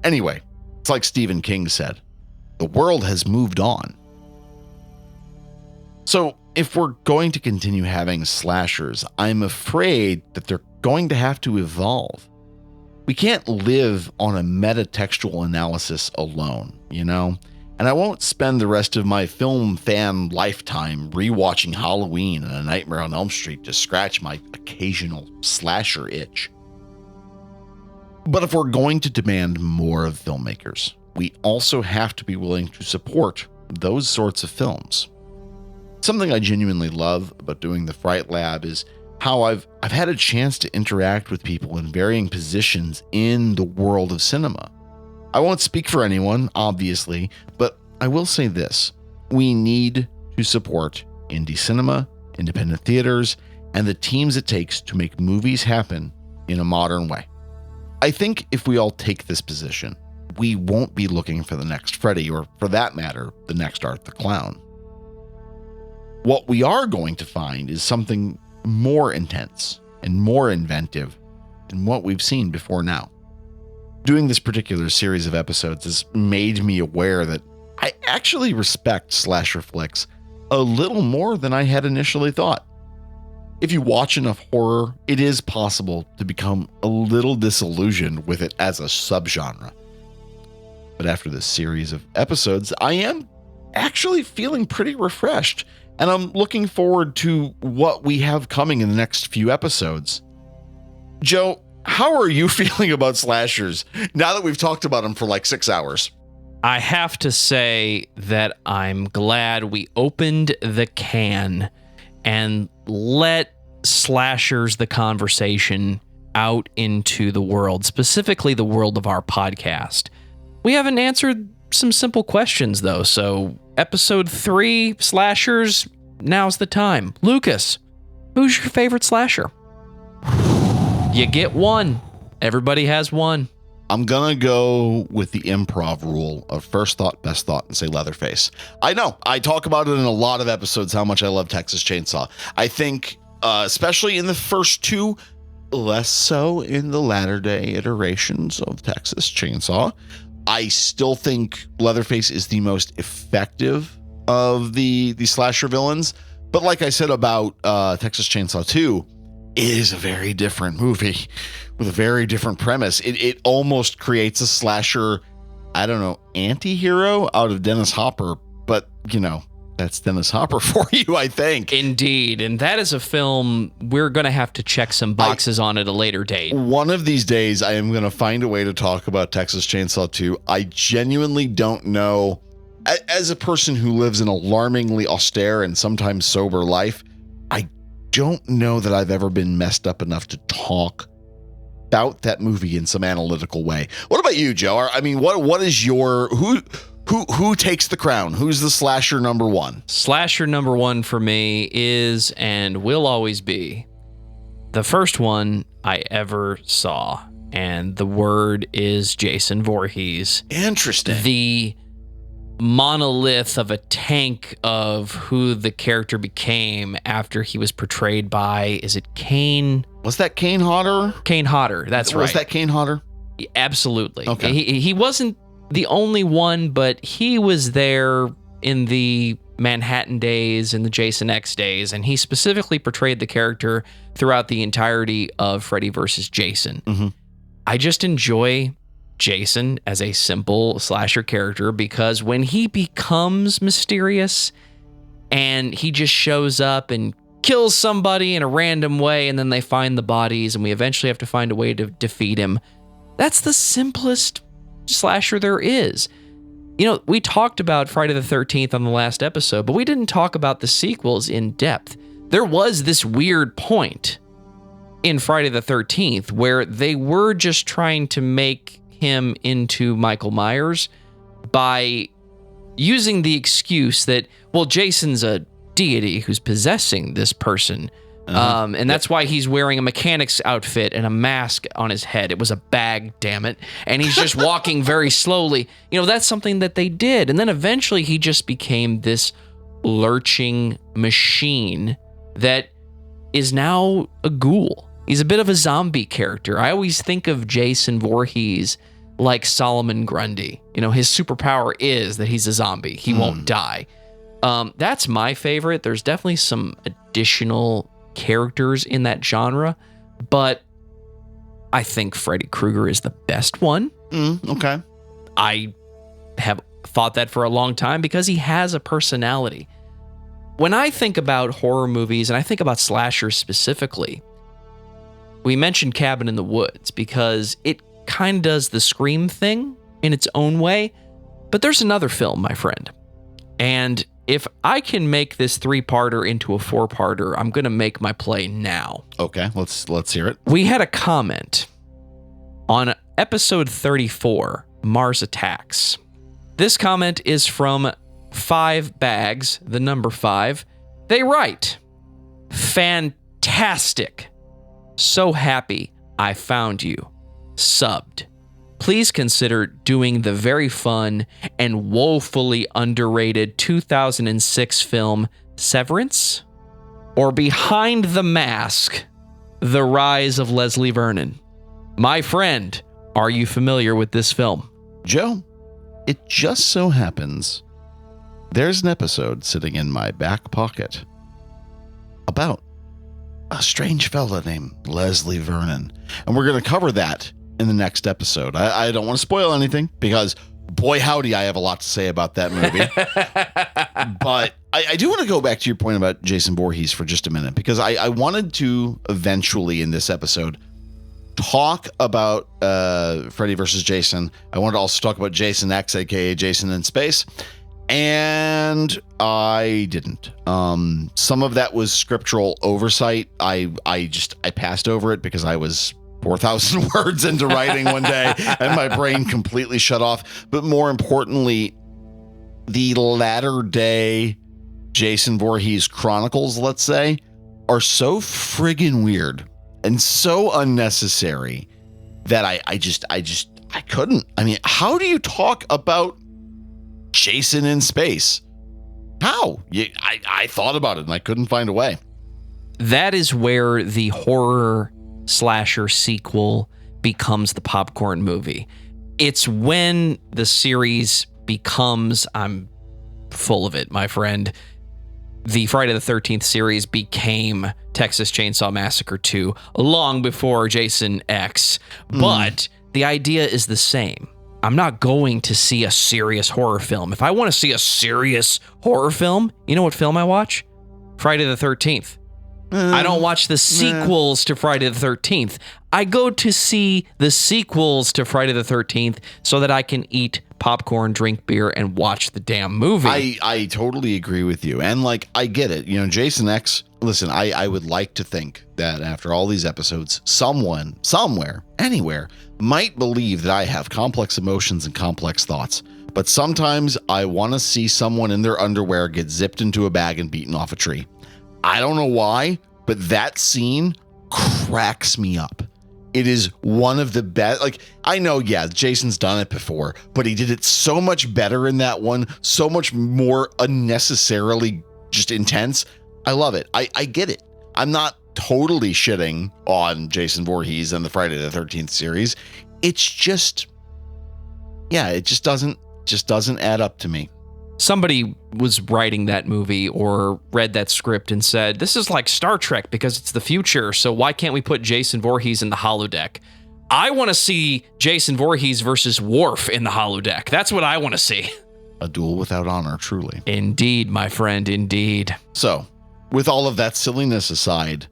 Anyway, it's like Stephen King said, the world has moved on. So if we're going to continue having slashers, I'm afraid that they're going to have to evolve. We can't live on a metatextual analysis alone, you know? And I won't spend the rest of my film fan lifetime rewatching Halloween and A Nightmare on Elm Street to scratch my occasional slasher itch. But if we're going to demand more of filmmakers, we also have to be willing to support those sorts of films. Something I genuinely love about doing the Fright Lab is how I've had a chance to interact with people in varying positions in the world of cinema. I won't speak for anyone, obviously, but I will say this. We need to support indie cinema, independent theaters, and the teams it takes to make movies happen in a modern way. I think if we all take this position, we won't be looking for the next Freddy, or for that matter, the next Art the Clown. What we are going to find is something more intense and more inventive than what we've seen before now. Doing this particular series of episodes has made me aware that I actually respect slasher flicks a little more than I had initially thought. If you watch enough horror, it is possible to become a little disillusioned with it as a subgenre. But after this series of episodes, I am actually feeling pretty refreshed, and I'm looking forward to what we have coming in the next few episodes. Joe, how are you feeling about slashers now that we've talked about them for like 6 hours? I have to say that I'm glad we opened the can and let slashers, the conversation, out into the world, specifically the world of our podcast. We haven't answered some simple questions, though, so episode 3, slashers, now's the time. Lucas, Who's your favorite slasher? You get one. Everybody has one. I'm going to go with the improv rule of first thought, best thought, and say Leatherface. I know. I talk about it in a lot of episodes, how much I love Texas Chainsaw. I think, especially in the first two, less so in the latter day iterations of Texas Chainsaw. I still think Leatherface is the most effective of the slasher villains. But like I said about Texas Chainsaw 2, it is a very different movie with a very different premise. It almost creates a slasher, I don't know, anti-hero out of Dennis Hopper. But, you know, that's Dennis Hopper for you, I think. Indeed. And that is a film we're going to have to check some boxes on at a later date. One of these days, I am going to find a way to talk about Texas Chainsaw 2. I genuinely don't know. As a person who lives an alarmingly austere and sometimes sober life, I don't know that I've ever been messed up enough to talk about that movie in some analytical way. What about you, Joe? I mean, what is your who takes the crown? Who's the slasher number one? Slasher number one for me is and will always be the first one I ever saw, and the word is Jason Voorhees. Interesting. The monolith of a tank of who the character became after he was portrayed by, is it Kane? Was that Kane Hodder? Kane Hodder, that's right. Was that Kane Hodder? Absolutely. Okay. He wasn't the only one, but he was there in the Manhattan days and the Jason X days, and he specifically portrayed the character throughout the entirety of Freddy vs. Jason. Mm-hmm. I just enjoy Jason as a simple slasher character because when he becomes mysterious and he just shows up and kills somebody in a random way and then they find the bodies and we eventually have to find a way to defeat him, that's the simplest slasher there is. You know, we talked about Friday the 13th on the last episode, but we didn't talk about the sequels in depth. There was this weird point in Friday the 13th where they were just trying to make him into Michael Myers by using the excuse that, well, Jason's a deity who's possessing this person. And that's why he's wearing a mechanic's outfit and a mask on his head. It was a bag, damn it. And he's just walking very slowly. You know, that's something that they did. And then eventually he just became this lurching machine that is now a ghoul. He's a bit of a zombie character. I always think of Jason Voorhees like Solomon Grundy. You know, his superpower is that he's a zombie. He won't die. That's my favorite. There's definitely some additional characters in that genre, but I think Freddy Krueger is the best one. Okay. I have thought that for a long time because he has a personality. When I think about horror movies and I think about slashers specifically, we mentioned Cabin in the Woods because it kind of does the Scream thing in its own way, but there's another film, my friend. And if I can make this 3-parter into a 4-parter, I'm going to make my play now. Okay, let's hear it. We had a comment on episode 34, Mars Attacks. This comment is from 5 Bags, the number 5. They write, "Fantastic. So happy I found you. Subbed. Please consider doing the very fun and woefully underrated 2006 film Severance or Behind the Mask, The Rise of Leslie Vernon. My friend, are you familiar with this film?" Joe, it just so happens there's an episode sitting in my back pocket about a strange fella named Leslie Vernon. And we're going to cover that in the next episode. I don't want to spoil anything because, boy, howdy, I have a lot to say about that movie. But I do want to go back to your point about Jason Voorhees for just a minute because I wanted to eventually in this episode talk about Freddy versus Jason. I wanted to also talk about Jason X, aka Jason in Space. And I didn't. Some of that was scriptural oversight. I passed over it because I was 4,000 words into writing one day and my brain completely shut off. But more importantly, the latter day Jason Voorhees chronicles, let's say, are so friggin' weird and so unnecessary that I couldn't. I mean, how do you talk about Jason in space? How? I thought about it and I couldn't find a way. That is where the horror slasher sequel becomes the popcorn movie. It's when the series becomes, I'm full of it, my friend. The Friday the 13th series became Texas Chainsaw Massacre 2 long before Jason X. But the idea is the same. I'm not going to see a serious horror film. If I want to see a serious horror film, you know what film I watch? Friday the 13th. I don't watch the sequels to Friday the 13th. I go to see the sequels to Friday the 13th so that I can eat popcorn, drink beer, and watch the damn movie. I totally agree with you. And like, I get it. You know, Jason X, listen, I would like to think that after all these episodes, someone, somewhere, anywhere, might believe that I have complex emotions and complex thoughts. But sometimes I want to see someone in their underwear get zipped into a bag and beaten off a tree. I don't know why, but that scene cracks me up. It is one of the best. Like, I know, yeah, Jason's done it before, but he did it so much better in that one, so much more unnecessarily just intense. I love it. I get it. I'm not totally shitting on Jason Voorhees and the Friday the 13th series. It's just, yeah, it just doesn't add up to me. Somebody was writing that movie or read that script and said, this is like Star Trek because it's the future, so why can't we put Jason Voorhees in the holodeck? I want to see Jason Voorhees versus Worf in the holodeck. That's what I want to see. A duel without honor, truly. Indeed, my friend, indeed. So, with all of that silliness aside,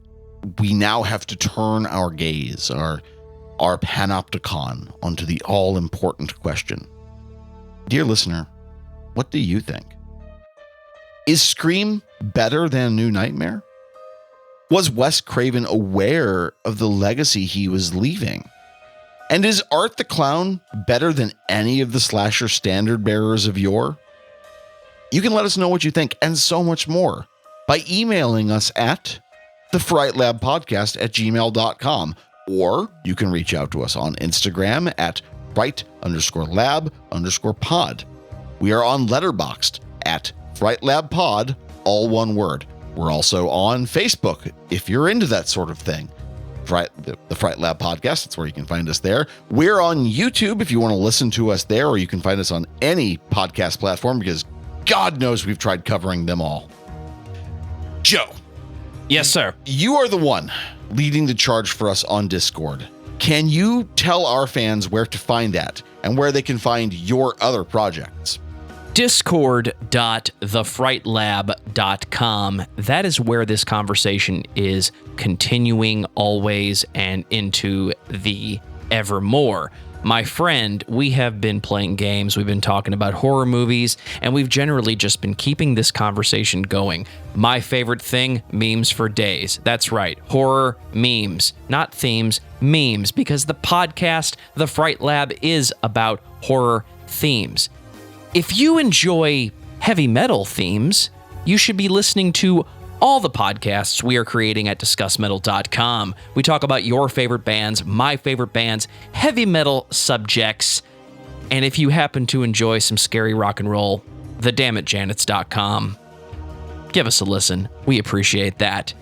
we now have to turn our gaze, our panopticon, onto the all-important question. Dear listener, what do you think? Is Scream better than New Nightmare? Was Wes Craven aware of the legacy he was leaving? And is Art the Clown better than any of the slasher standard bearers of yore? You can let us know what you think and so much more by emailing us at thefrightlabpodcast@gmail.com, or you can reach out to us on Instagram at fright_lab_pod. We are on Letterboxd at Fright Lab Pod, all one word. We're also on Facebook if you're into that sort of thing. The Fright Lab Podcast, that's where you can find us there. We're on YouTube if you want to listen to us there, or you can find us on any podcast platform because God knows we've tried covering them all. Joe. Yes, sir. You are the one leading the charge for us on Discord. Can you tell our fans where to find that and where they can find your other projects? Discord.thefrightlab.com. That is where this conversation is continuing always and into the evermore. My friend, we have been playing games, we've been talking about horror movies, and we've generally just been keeping this conversation going. My favorite thing, memes for days. That's right, horror memes, not themes, memes, because the podcast, The Fright Lab, is about horror themes. If you enjoy heavy metal themes, you should be listening to all the podcasts we are creating at discussmetal.com. We talk about your favorite bands, my favorite bands, heavy metal subjects, and if you happen to enjoy some scary rock and roll, thedamnitjanets.com. Give us a listen. We appreciate that.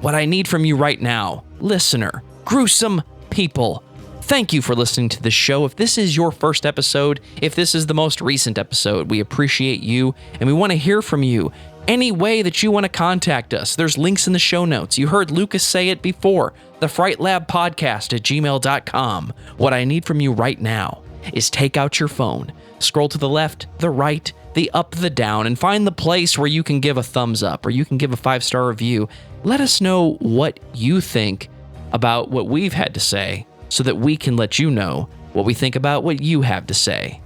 What I need from you right now, listener, gruesome people, thank you for listening to this show. If this is your first episode, if this is the most recent episode, we appreciate you and we want to hear from you. Any way that you want to contact us, there's links in the show notes. You heard Lucas say it before, thefrightlabpodcast@gmail.com. What I need from you right now is take out your phone, scroll to the left, the right, the up, the down, and find the place where you can give a thumbs up or you can give a 5-star review. Let us know what you think about what we've had to say, so that we can let you know what we think about what you have to say.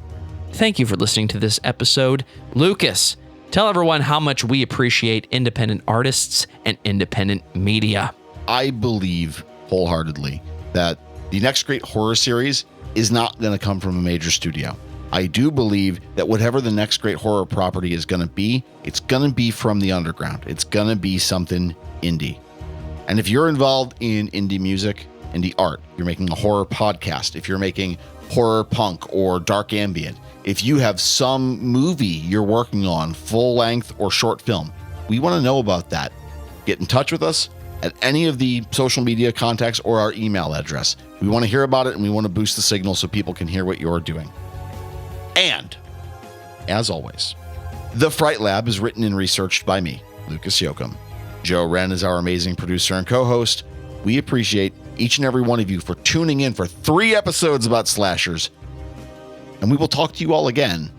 Thank you for listening to this episode. Lucas, tell everyone how much we appreciate independent artists and independent media. I believe wholeheartedly that the next great horror series is not going to come from a major studio. I do believe that whatever the next great horror property is going to be, it's going to be from the underground. It's going to be something indie. And if you're involved in indie music, indie art, you're making a horror podcast, if you're making horror punk or dark ambient, if you have some movie you're working on, full length or short film, we want to know about that. Get in touch with us at any of the social media contacts or our email address. We want to hear about it, and we want to boost the signal so people can hear what you're doing. And, as always, The Fright Lab is written and researched by me, Lucas Yoakum. Joe Wren is our amazing producer and co-host. We appreciate each and every one of you for tuning in for 3 episodes about slashers. And we will talk to you all again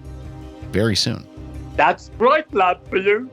very soon. That's Fright Lab for you.